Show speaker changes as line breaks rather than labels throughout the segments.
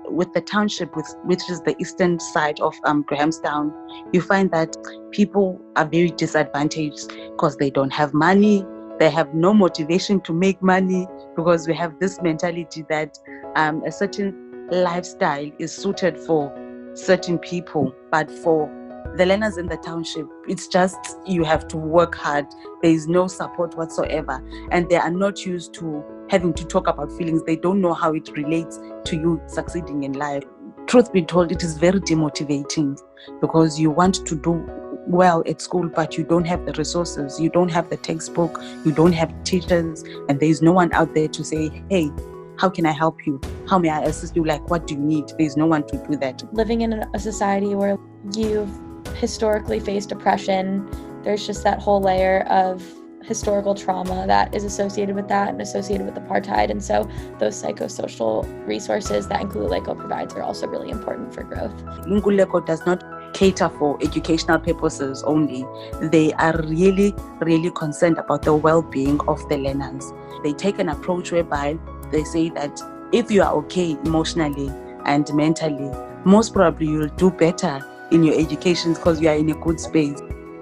with the township, which is the eastern side of Grahamstown, you find that people are very disadvantaged because they don't have money. They have no motivation to make money because we have this mentality that a certain lifestyle is suited for certain people. But for the learners in the township, it's just you have to work hard. There is no support whatsoever. And they are not used to having to talk about feelings. They don't know how it relates to you succeeding in life. Truth be told, it is very demotivating because you want to do well at school, but you don't have the resources, you don't have the textbook, you don't have teachers, and there is no one out there to say, hey, how can I help you? How may I assist you? Like, what do you need? There's no one to do that.
Living in a society where you've historically faced oppression, there's just that whole layer of historical trauma that is associated with that and associated with apartheid. And so those psychosocial resources that Inkululeko provides are also really important for growth.
Inkululeko does not cater for educational purposes only. They are really, really concerned about the well-being of the learners. They take an approach whereby they say that if you are okay emotionally and mentally, most probably you'll do better in your education because you are in a good space.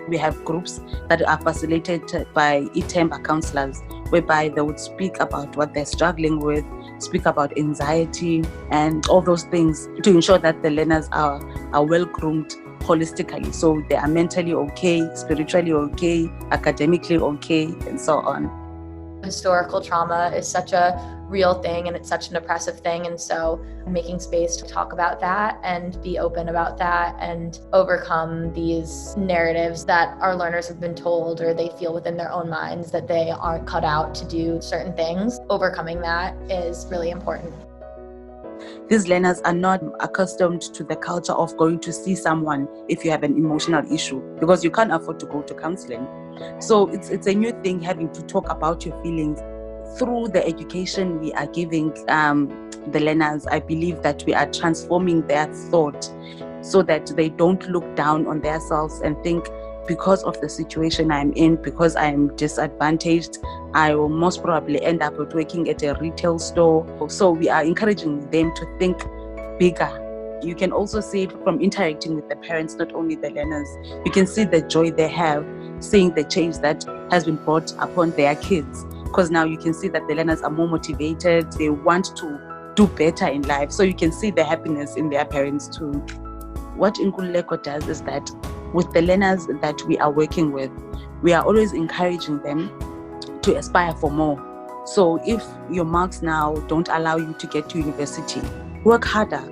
We have groups that are facilitated by Itemba counselors, whereby they would speak about what they're struggling with, speak about anxiety and all those things to ensure that the learners are well-groomed holistically. So they are mentally okay, spiritually okay, academically okay, and so on.
Historical trauma is such a real thing and it's such an oppressive thing, and so making space to talk about that and be open about that and overcome these narratives that our learners have been told or they feel within their own minds that they aren't cut out to do certain things. Overcoming that is really important.
These learners are not accustomed to the culture of going to see someone if you have an emotional issue because you can't afford to go to counseling. So it's a new thing having to talk about your feelings. Through the education we are giving the learners, I believe that we are transforming their thought so that they don't look down on themselves and think, because of the situation I'm in, because I'm disadvantaged, I will most probably end up working at a retail store. So we are encouraging them to think bigger. You can also see it from interacting with the parents, not only the learners. You can see the joy they have seeing the change that has been brought upon their kids. Because now you can see that the learners are more motivated. They want to do better in life. So you can see the happiness in their parents too. What Inkululeko does is that with the learners that we are working with, we are always encouraging them to aspire for more. So if your marks now don't allow you to get to university, work harder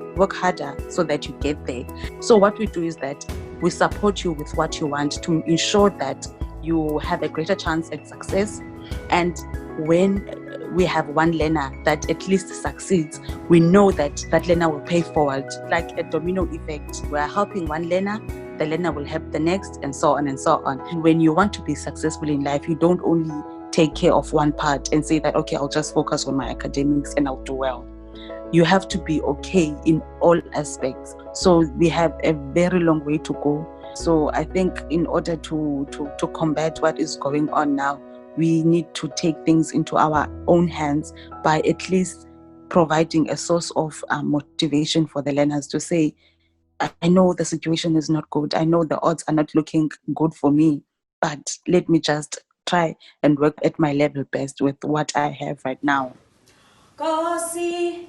so that you get there. So what we do is that we support you with what you want to ensure that you have a greater chance at success. And when we have one learner that at least succeeds, we know that that learner will pay forward. Like a domino effect. We are helping one learner, the learner will help the next, and so on and so on. And when you want to be successful in life, you don't only take care of one part and say that, okay, I'll just focus on my academics and I'll do well. You have to be okay in all aspects. So we have a very long way to go. So I think in order to combat what is going on now, we need to take things into our own hands by at least providing a source of motivation for the learners to say, I know the situation is not good. I know the odds are not looking good for me, but let me just try and work at my level best with what I have right now.
Kosi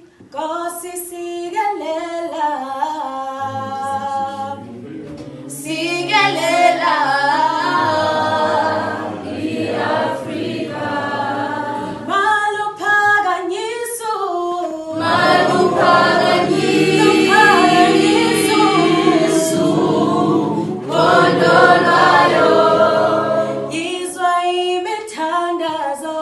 sigelela, i-Afrika. Maluphakanyiso, kondolwayo. Yizwa imithandazo,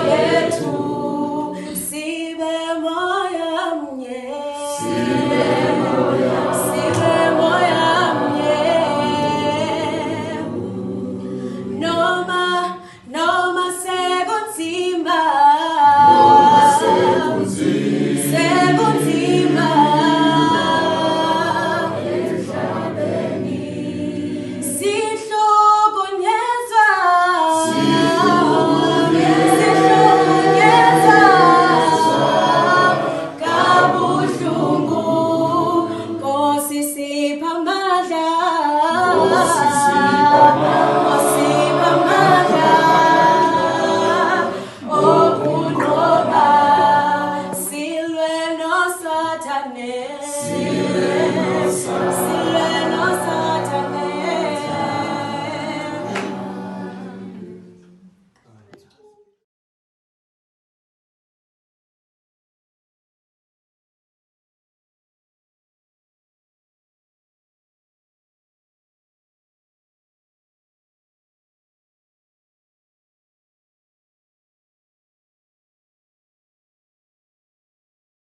yethu. Sibe moya mnye, noma sekunzima, sekunzima. Sihlukunyezwa, Saturday.